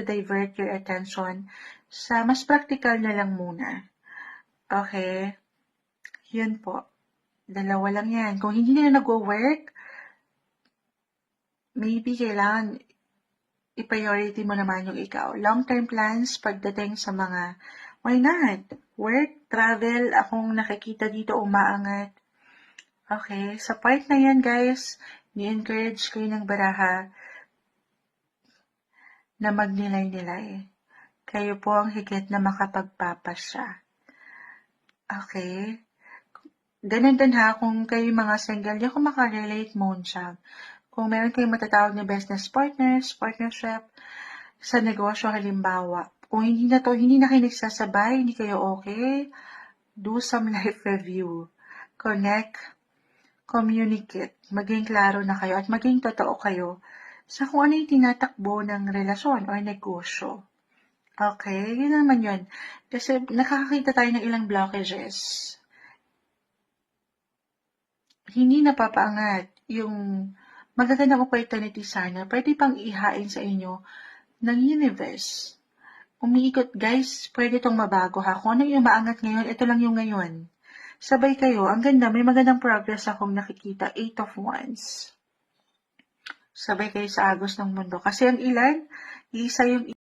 ma-divert your attention sa mas practical na lang muna. Okay? Yun po. 2 lang yan. Kung hindi na nag-work, maybe kailangan i-priority mo naman yung ikaw. Long-term plans pagdating sa mga, why not? Work, travel, akong nakikita dito umaangat. Okay, sa part na yan guys, ni-encourage kayo ng baraha na magnilay-nilay. Kayo po ang higit na makapagpapasya. Okay? Ganun din ha, kung kayo mga single, di ako makarelate Moonshag. Kung meron kayong matatawag na business partners, partnership, sa negosyo halimbawa, kung hindi na kayo nagsasabay, hindi kayo okay, do some life review. Connect, communicate, maging klaro na kayo at maging totoo kayo sa kung ano yung tinatakbo ng relasyon o negosyo. Okay, yun naman yun. Kasi nakakakita tayo ng ilang blockages. Hindi napapaangat yung magagandang opportunity sana, pwede pang ihain sa inyo ng universe. Umiikot, guys, pwede itong mabago ha. Kung ano yung maangat ngayon, ito lang yung ngayon. Sabay kayo, ang ganda, may magandang progress akong nakikita, 8 of Wands. Sabay kayo sa agos ng mundo. Kasi ang ilan, isa yung